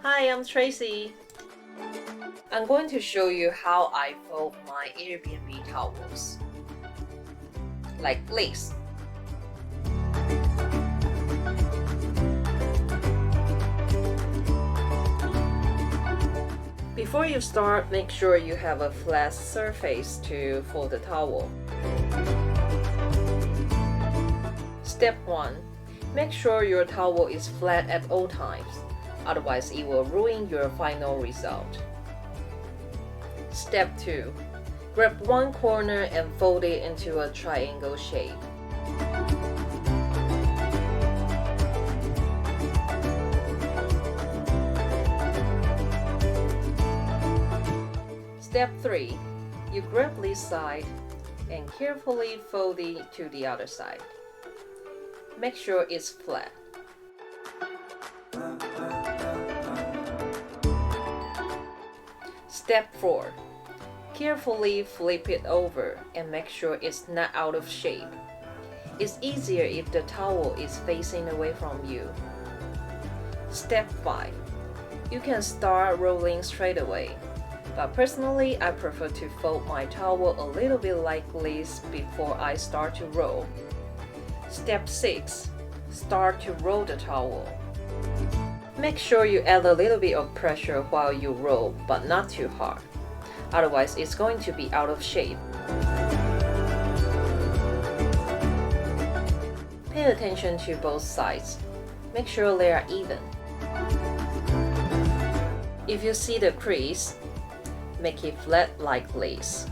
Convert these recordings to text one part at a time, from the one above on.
Hi, I'm Tracy. I'm going to show you how I fold my Airbnb towels. Like this. Before you start, make sure you have a flat surface to fold the towel. Step 1. Make sure your towel is flat at all times, otherwise it will ruin your final result. Step 2. Grab one corner and fold it into a triangle shape. Step 3. You grab this side and carefully fold it to the other side. Make sure it's flat. Step 4. Carefully flip it over and make sure it's not out of shape. It's easier if the towel is facing away from you. Step 5. You can start rolling straight away, but personally I prefer to fold my towel a little bit like this before I start to roll. Step 6. Start to roll the towel. Make sure you add a little bit of pressure while you roll, but not too hard. Otherwise, it's going to be out of shape. Pay attention to both sides. Make sure they are even. If you see the crease, make it flat like this.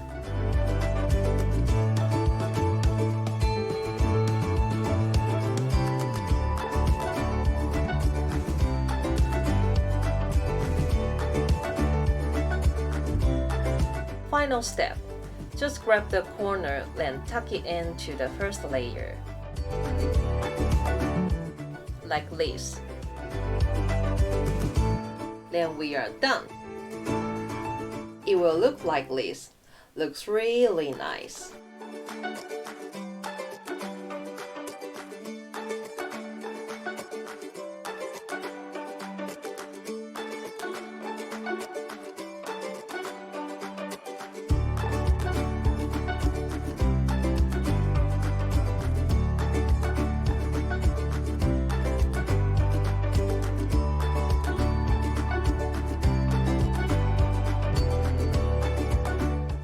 Final step. Just grab the corner, then tuck it into the first layer. Like this. Then we are done. It will look like this. Looks really nice.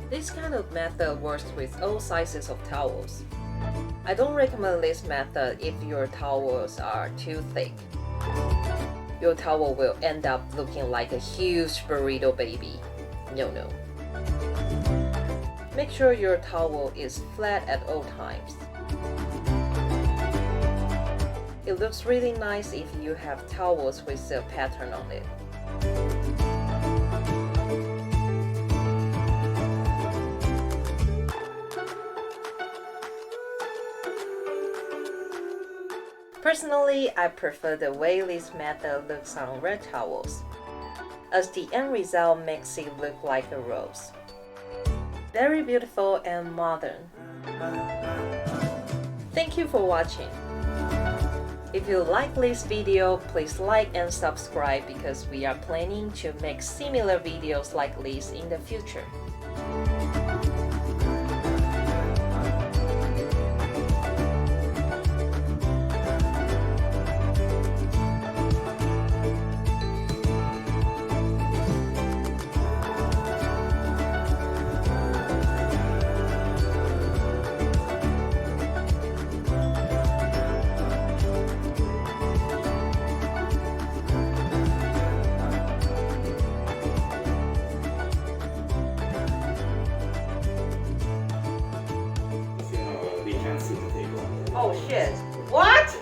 This kind of method works with all sizes of towels. I don't recommend this method if your towels are too thick. Your towel will end up looking like a huge burrito baby. No. Make sure your towel is flat at all times. It looks really nice if you have towels with a pattern on it. Personally, I prefer the way this method looks on red towels, as the end result makes it look like a rose. Very beautiful and modern. Thank you for watching. If you like this video, please like and subscribe because we are planning to make similar videos like this in the future. Oh shit. What?